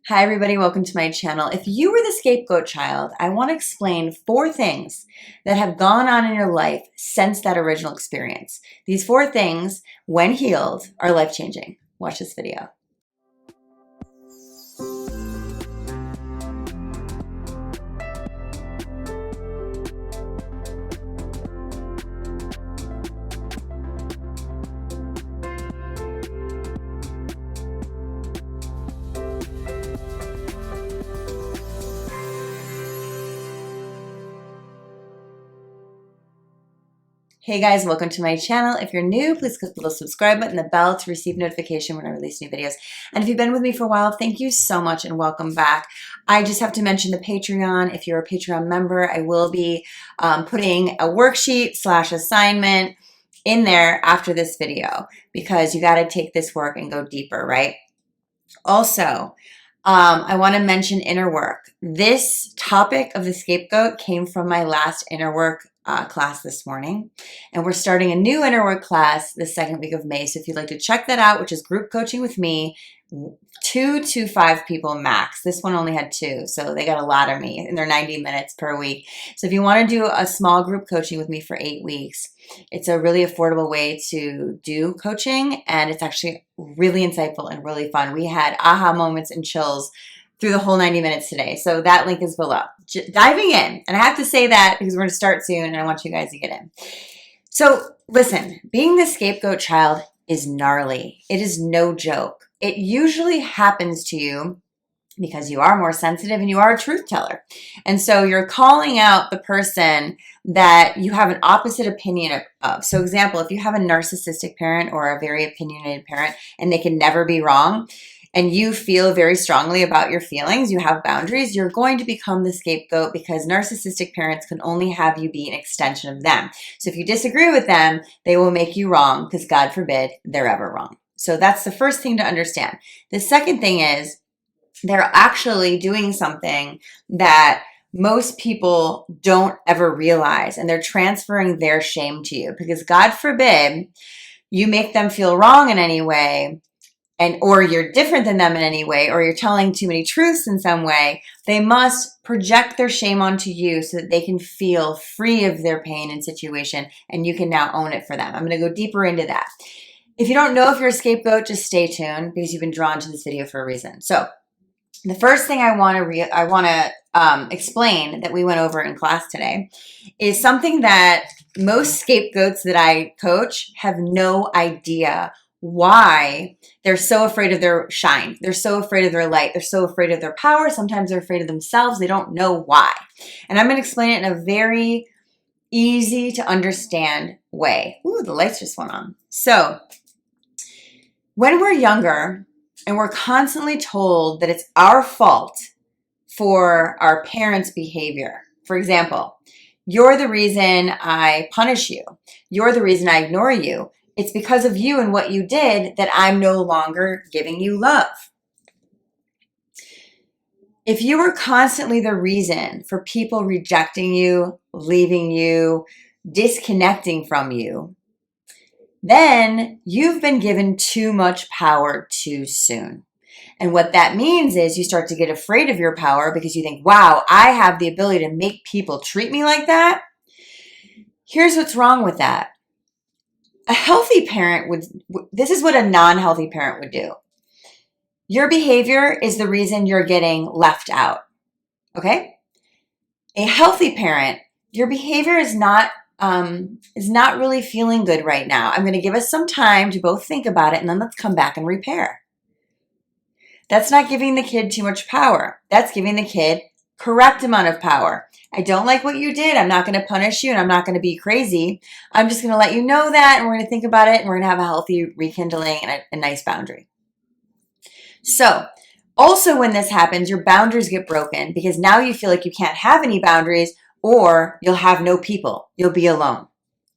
Hi everybody, welcome to my channel. If you were the scapegoat child, I want to explain 4 things that have gone on in your life since that original experience. These 4 things, when healed, are life-changing. Watch this video. Hey guys, welcome to my channel. If you're new, please click the little subscribe button and the bell to receive notification when I release new videos. And if you've been with me for a while, thank you so much and welcome back. I just have to mention the Patreon. If you're a Patreon member, I will be putting a worksheet / assignment in there after this video because you got to take this work and go deeper, right? Also, I want to mention inner work. This topic of the scapegoat came from my last inner work class this morning, and we're starting a new inner work class the second week of May. So if you'd like to check that out, which is group coaching with me, 2 to 5 people max. This one only had 2, so they got a lot of me, and they're 90 minutes per week. So if you want to do a small group coaching with me for 8 weeks, it's a really affordable way to do coaching, and it's actually really insightful and really fun. We had aha moments and chills through the whole 90 minutes today. So that link is below. Diving in. And I have to say that because we're going to start soon and I want you guys to get in. So listen, being the scapegoat child is gnarly. It is no joke. It usually happens to you because you are more sensitive and you are a truth teller. And so you're calling out the person that you have an opposite opinion of. So example, if you have a narcissistic parent or a very opinionated parent and they can never be wrong, and you feel very strongly about your feelings, you have boundaries, you're going to become the scapegoat because narcissistic parents can only have you be an extension of them. So if you disagree with them, they will make you wrong because God forbid they're ever wrong. So that's the first thing to understand. The second thing is they're actually doing something that most people don't ever realize, and they're transferring their shame to you because God forbid you make them feel wrong in any way, or you're different than them in any way, or you're telling too many truths in some way. They must project their shame onto you so that they can feel free of their pain and situation, and you can now own it for them. I'm going to go deeper into that. If you don't know if you're a scapegoat, just stay tuned because you've been drawn to this video for a reason. So the first thing I want to explain that we went over in class today is something that most scapegoats that I coach have no idea why they're so afraid of their shine. They're so afraid of their light. They're so afraid of their power. Sometimes they're afraid of themselves. They don't know why. And I'm going to explain it in a very easy to understand way. Ooh, the lights just went on. So when we're younger and we're constantly told that it's our fault for our parents' behavior. For example, you're the reason I punish you. You're the reason I ignore you. It's because of you and what you did that I'm no longer giving you love. If you were constantly the reason for people rejecting you, leaving you, disconnecting from you, then you've been given too much power too soon. And what that means is you start to get afraid of your power because you think, wow, I have the ability to make people treat me like that. Here's what's wrong with that. A healthy parent this is what a non-healthy parent would do. Your behavior is the reason you're getting left out, okay? A healthy parent, your behavior is not really feeling good right now. I'm going to give us some time to both think about it and then let's come back and repair. That's not giving the kid too much power. That's giving the kid correct amount of power. I don't like what you did. I'm not going to punish you and I'm not going to be crazy. I'm just going to let you know that and we're going to think about it and we're going to have a healthy rekindling and a nice boundary. So also when this happens, your boundaries get broken because now you feel like you can't have any boundaries or you'll have no people. You'll be alone,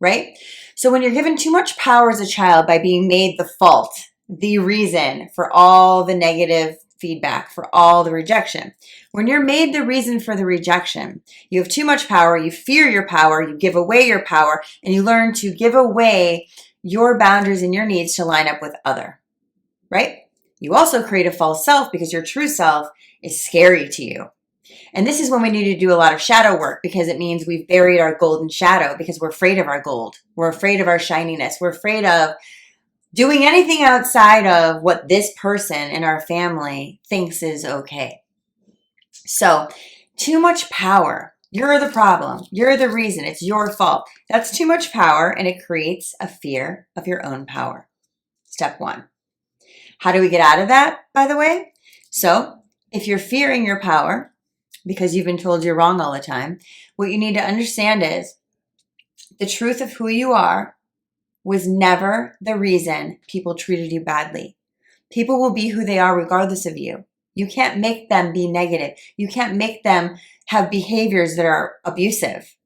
right? So when you're given too much power as a child by being made the fault, the reason for all the negative feedback, for all the rejection. When you're made the reason for the rejection, you have too much power, you fear your power, you give away your power, and you learn to give away your boundaries and your needs to line up with other, right? You also create a false self because your true self is scary to you. And this is when we need to do a lot of shadow work, because it means we've buried our golden shadow because we're afraid of our gold. We're afraid of our shininess. We're afraid of doing anything outside of what this person in our family thinks is okay. So, too much power. You're the problem. You're the reason. It's your fault. That's too much power, and it creates a fear of your own power. Step one. How do we get out of that, by the way? So, if you're fearing your power because you've been told you're wrong all the time, what you need to understand is the truth of who you are was never the reason people treated you badly. People will be who they are regardless of you. You can't make them be negative. You can't make them have behaviors that are abusive.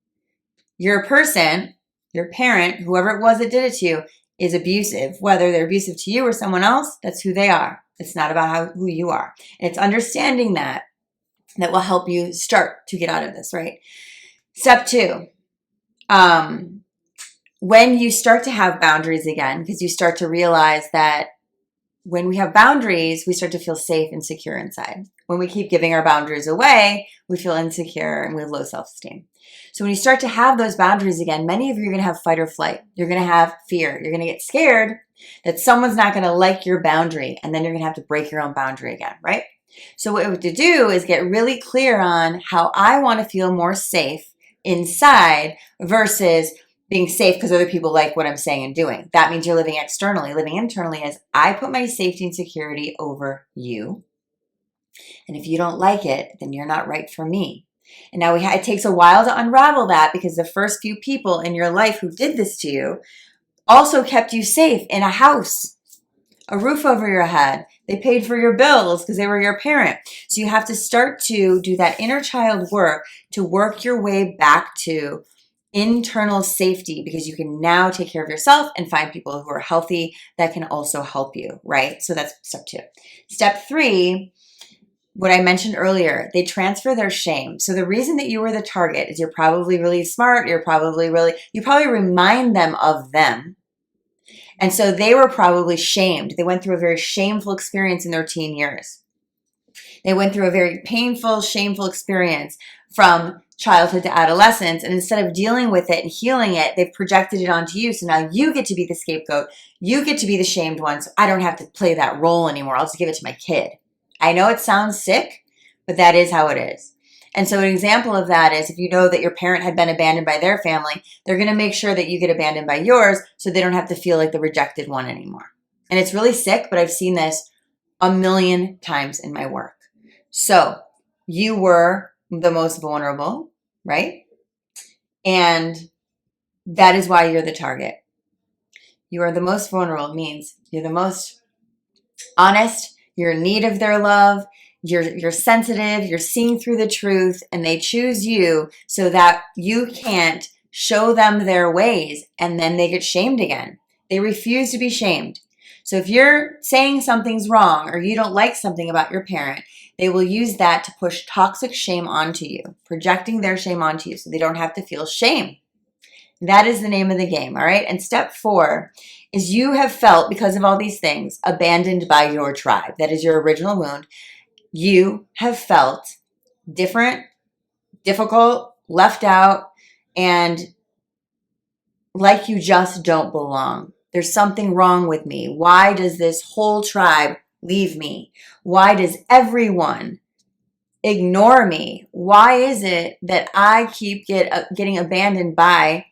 Your person, your parent, whoever it was that did it to you, is abusive. Whether they're abusive to you or someone else, that's who they are. It's not about who you are. And it's understanding that will help you start to get out of this, right? Step two, when you start to have boundaries again, because you start to realize that when we have boundaries, we start to feel safe and secure inside. When we keep giving our boundaries away, we feel insecure and we have low self-esteem. So when you start to have those boundaries again, many of you are going to have fight or flight. You're going to have fear. You're going to get scared that someone's not going to like your boundary, and then you're going to have to break your own boundary again, right? So what we have to do is get really clear on how I want to feel more safe inside versus being safe because other people like what I'm saying and doing. That means you're living externally. Living internally is I put my safety and security over you. And if you don't like it, then you're not right for me. And now it takes a while to unravel that, because the first few people in your life who did this to you also kept you safe in a house, a roof over your head. They paid for your bills because they were your parent. So you have to start to do that inner child work to work your way back to internal safety, because you can now take care of yourself and find people who are healthy that can also help you, right? So that's step two. Step three, what I mentioned earlier, they transfer their shame. So the reason that you were the target is you're probably really smart. You probably remind them of them. And so they were probably shamed. They went through a very shameful experience in their teen years. They went through a very painful, shameful experience from childhood to adolescence. And instead of dealing with it and healing it, they've projected it onto you. So now you get to be the scapegoat. You get to be the shamed one. So I don't have to play that role anymore. I'll just give it to my kid. I know it sounds sick, but that is how it is. And so an example of that is if you know that your parent had been abandoned by their family, they're going to make sure that you get abandoned by yours so they don't have to feel like the rejected one anymore. And it's really sick, but I've seen this a million times in my work. So you were the most vulnerable, right? And that is why you're the target. You are the most vulnerable. It means you're the most honest. You're in need of their love. You're sensitive. You're seeing through the truth, and they choose you so that you can't show them their ways, and then they get shamed again. They refuse to be shamed. So if you're saying something's wrong or you don't like something about your parent, they will use that to push toxic shame onto you, projecting their shame onto you so they don't have to feel shame. That is the name of the game, all right? And step four is you have felt, because of all these things, abandoned by your tribe. That is your original wound. You have felt different, difficult, left out, and like you just don't belong. There's something wrong with me. Why does this whole tribe leave me? Why does everyone ignore me? Why is it that I keep getting abandoned by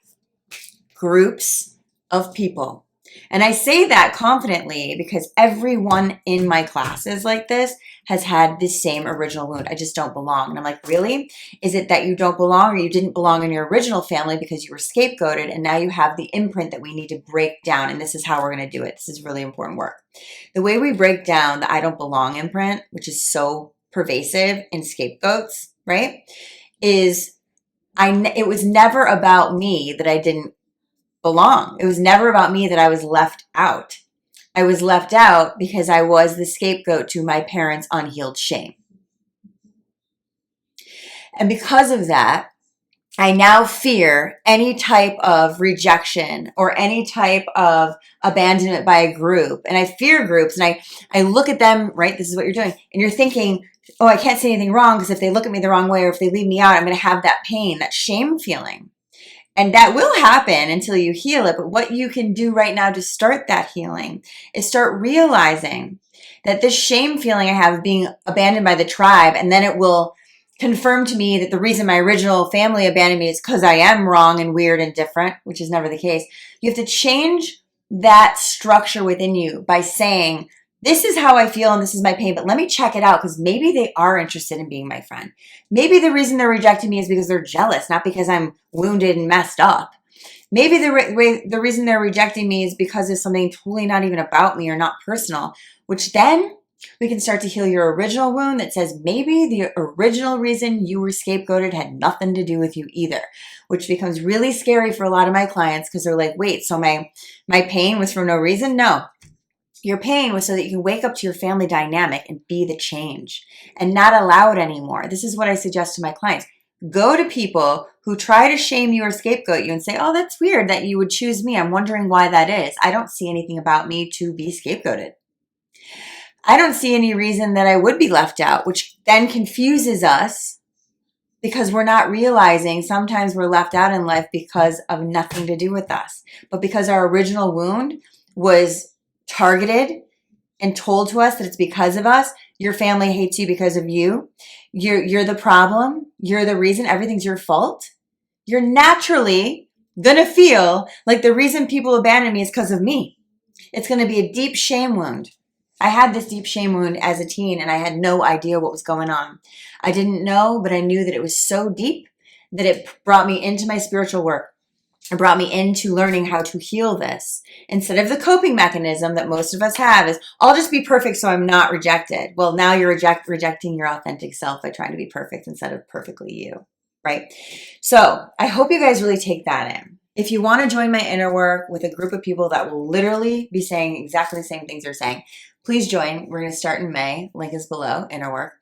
groups of people? And I say that confidently because everyone in my classes like this has had the same original wound. I just don't belong. And I'm like, really? Is it that you don't belong, or you didn't belong in your original family because you were scapegoated, and now you have the imprint that we need to break down? And this is how we're going to do it. This is really important work. The way we break down the I don't belong imprint, which is so pervasive in scapegoats, right, is it was never about me that I didn't belong. It was never about me that I was left out. I was left out because I was the scapegoat to my parents' unhealed shame. And because of that, I now fear any type of rejection or any type of abandonment by a group. And I fear groups, and I look at them, right? This is what you're doing. And you're thinking, oh, I can't say anything wrong because if they look at me the wrong way or if they leave me out, I'm going to have that pain, that shame feeling. And that will happen until you heal it. But what you can do right now to start that healing is start realizing that this shame feeling I have of being abandoned by the tribe, and then it will confirm to me that the reason my original family abandoned me is because I am wrong and weird and different, which is never the case. You have to change that structure within you by saying, this is how I feel and this is my pain, but let me check it out because maybe they are interested in being my friend. Maybe the reason they're rejecting me is because they're jealous, not because I'm wounded and messed up. Maybe the reason they're rejecting me is because of something totally not even about me or not personal, which then we can start to heal your original wound that says maybe the original reason you were scapegoated had nothing to do with you either, which becomes really scary for a lot of my clients because they're like, wait, so my pain was for no reason? No. Your pain was so that you can wake up to your family dynamic and be the change and not allow it anymore. This is what I suggest to my clients. Go to people who try to shame you or scapegoat you and say, oh, that's weird that you would choose me. I'm wondering why that is. I don't see anything about me to be scapegoated. I don't see any reason that I would be left out, which then confuses us because we're not realizing sometimes we're left out in life because of nothing to do with us, but because our original wound was targeted and told to us that it's because of us. Your family hates you because of you. You're the problem. You're the reason. Everything's your fault. You're naturally going to feel like the reason people abandon me is because of me. It's going to be a deep shame wound. I had this deep shame wound as a teen and I had no idea what was going on. I didn't know, but I knew that it was so deep that it brought me into my spiritual work. It brought me into learning how to heal this. Instead of the coping mechanism that most of us have is, I'll just be perfect so I'm not rejected. Well, now you're rejecting your authentic self by trying to be perfect instead of perfectly you, right? So I hope you guys really take that in. If you want to join my inner work with a group of people that will literally be saying exactly the same things you're saying, please join. We're going to start in May. Link is below, inner work.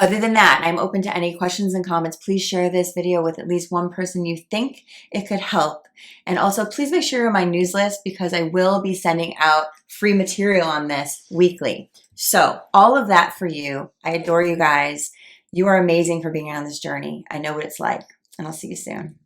Other than that, I'm open to any questions and comments. Please share this video with at least one person you think it could help. And also, please make sure you're on my news list because I will be sending out free material on this weekly. So all of that for you. I adore you guys. You are amazing for being on this journey. I know what it's like, and I'll see you soon.